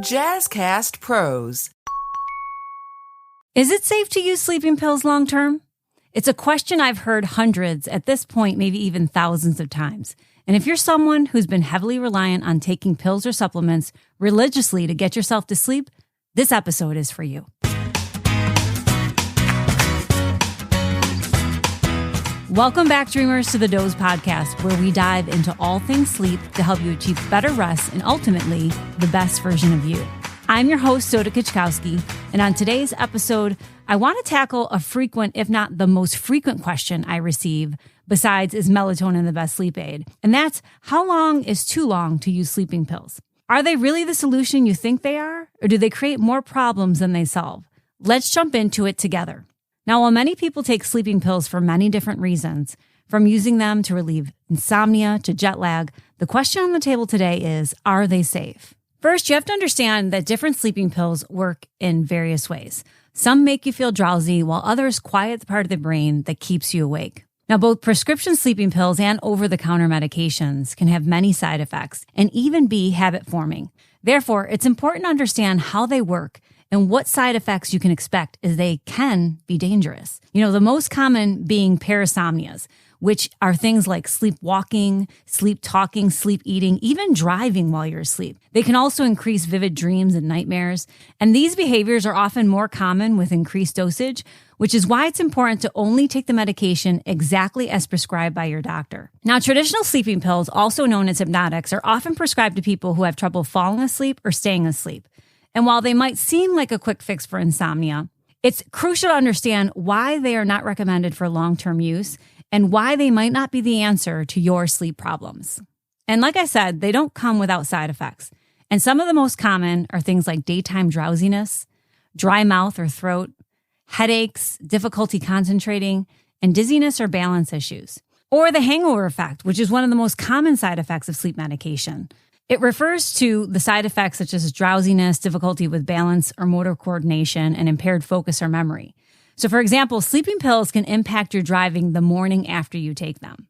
Jazzcast Pros. Is it safe to use sleeping pills long term? It's a question I've heard hundreds, at this point maybe even thousands of times. And if you're someone who's been heavily reliant on taking pills or supplements religiously to get yourself to sleep, this episode is for you. Welcome back, dreamers, to the Doze Podcast, where we dive into all things sleep to help you achieve better rest and ultimately the best version of you. I'm your host, Kuczkowski, and on today's episode, I want to tackle a frequent, if not the most frequent question I receive, besides is melatonin the best sleep aid? And that's, how long is too long to use sleeping pills? Are they really the solution you think they are, or do they create more problems than they solve? Let's jump into it together. Now, while many people take sleeping pills for many different reasons, from using them to relieve insomnia to jet lag, the question on the table today is, are they safe? First, you have to understand that different sleeping pills work in various ways. Some make you feel drowsy, while others quiet the part of the brain that keeps you awake. Now, both prescription sleeping pills and over-the-counter medications can have many side effects and even be habit-forming. Therefore, it's important to understand how they work and what side effects you can expect, as they can be dangerous. The most common being parasomnias, which are things like sleepwalking, sleep talking, sleep eating, even driving while you're asleep. They can also increase vivid dreams and nightmares. And these behaviors are often more common with increased dosage, which is why it's important to only take the medication exactly as prescribed by your doctor. Now, traditional sleeping pills, also known as hypnotics, are often prescribed to people who have trouble falling asleep or staying asleep. And while they might seem like a quick fix for insomnia, it's crucial to understand why they are not recommended for long-term use and why they might not be the answer to your sleep problems. And like I said, they don't come without side effects. And some of the most common are things like daytime drowsiness, dry mouth or throat, headaches, difficulty concentrating, and dizziness or balance issues. Or the hangover effect, which is one of the most common side effects of sleep medication. It refers to the side effects such as drowsiness, difficulty with balance or motor coordination, and impaired focus or memory. So, for example, sleeping pills can impact your driving the morning after you take them.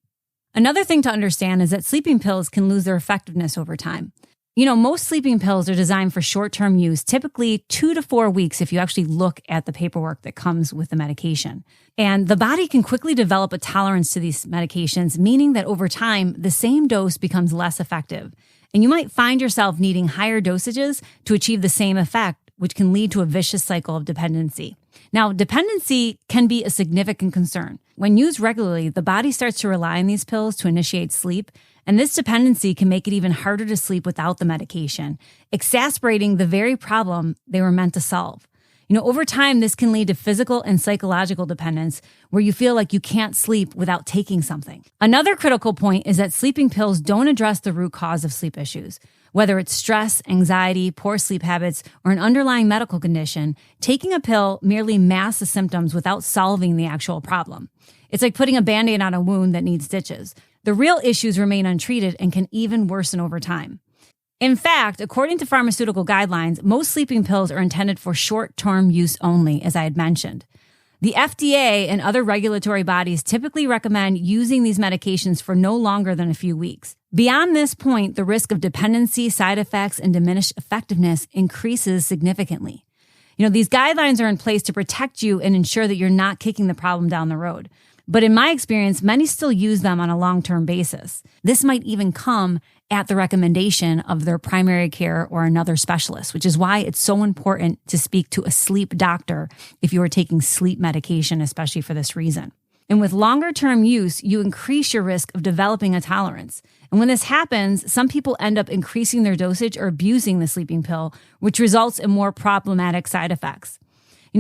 Another thing to understand is that sleeping pills can lose their effectiveness over time. Most sleeping pills are designed for short-term use, typically 2 to 4 weeks if you actually look at the paperwork that comes with the medication. And the body can quickly develop a tolerance to these medications, meaning that over time, the same dose becomes less effective. And you might find yourself needing higher dosages to achieve the same effect, which can lead to a vicious cycle of dependency. Now, dependency can be a significant concern. When used regularly, the body starts to rely on these pills to initiate sleep, and this dependency can make it even harder to sleep without the medication, exacerbating the very problem they were meant to solve. Over time, this can lead to physical and psychological dependence where you feel like you can't sleep without taking something. Another critical point is that sleeping pills don't address the root cause of sleep issues. Whether it's stress, anxiety, poor sleep habits, or an underlying medical condition, taking a pill merely masks the symptoms without solving the actual problem. It's like putting a Band-Aid on a wound that needs stitches. The real issues remain untreated and can even worsen over time. In fact, according to pharmaceutical guidelines, most sleeping pills are intended for short-term use only, as I had mentioned. The FDA and other regulatory bodies typically recommend using these medications for no longer than a few weeks. Beyond this point, the risk of dependency, side effects, and diminished effectiveness increases significantly. These guidelines are in place to protect you and ensure that you're not kicking the problem down the road. But in my experience, many still use them on a long-term basis. This might even come at the recommendation of their primary care or another specialist, which is why it's so important to speak to a sleep doctor if you are taking sleep medication, especially for this reason. And with longer-term use, you increase your risk of developing a tolerance. And when this happens, some people end up increasing their dosage or abusing the sleeping pill, which results in more problematic side effects.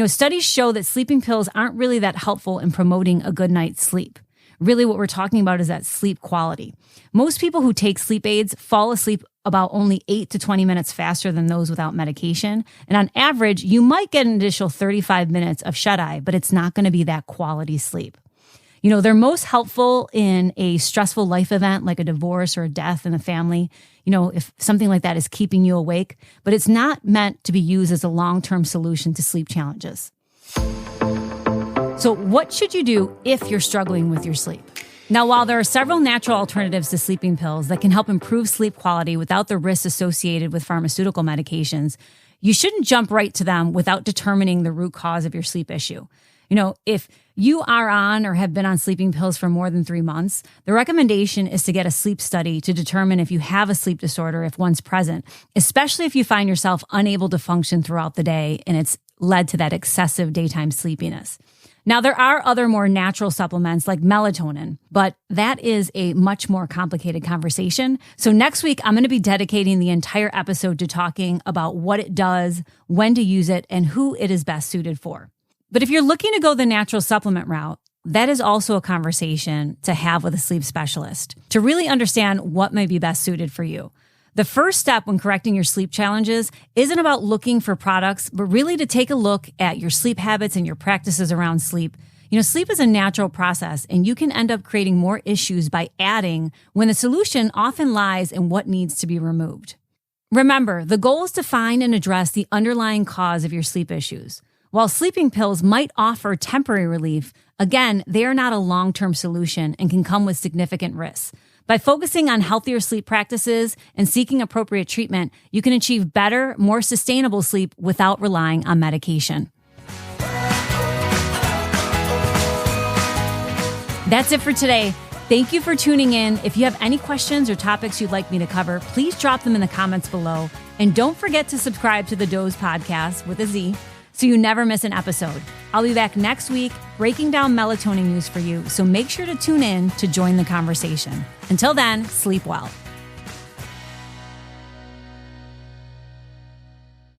Studies show that sleeping pills aren't really that helpful in promoting a good night's sleep. Really, what we're talking about is that sleep quality. Most people who take sleep aids fall asleep about only 8 to 20 minutes faster than those without medication. And on average, you might get an additional 35 minutes of shut-eye, but it's not going to be that quality sleep. They're most helpful in a stressful life event like a divorce or a death in the family, if something like that is keeping you awake, but it's not meant to be used as a long-term solution to sleep challenges. So what should you do if you're struggling with your sleep? Now, while there are several natural alternatives to sleeping pills that can help improve sleep quality without the risks associated with pharmaceutical medications, you shouldn't jump right to them without determining the root cause of your sleep issue. If you are on or have been on sleeping pills for more than 3 months, the recommendation is to get a sleep study to determine if you have a sleep disorder if one's present, especially if you find yourself unable to function throughout the day and it's led to that excessive daytime sleepiness. Now, there are other more natural supplements like melatonin, but that is a much more complicated conversation. So next week, I'm going to be dedicating the entire episode to talking about what it does, when to use it, and who it is best suited for. But if you're looking to go the natural supplement route, that is also a conversation to have with a sleep specialist to really understand what may be best suited for you. The first step when correcting your sleep challenges isn't about looking for products, but really to take a look at your sleep habits and your practices around sleep. Sleep is a natural process, and you can end up creating more issues by adding when the solution often lies in what needs to be removed. Remember, the goal is to find and address the underlying cause of your sleep issues. While sleeping pills might offer temporary relief, again, they are not a long-term solution and can come with significant risks. By focusing on healthier sleep practices and seeking appropriate treatment, you can achieve better, more sustainable sleep without relying on medication. That's it for today. Thank you for tuning in. If you have any questions or topics you'd like me to cover, please drop them in the comments below. And don't forget to subscribe to the Doze Podcast with a Z so you never miss an episode. I'll be back next week breaking down melatonin use for you, so make sure to tune in to join the conversation. Until then, sleep well.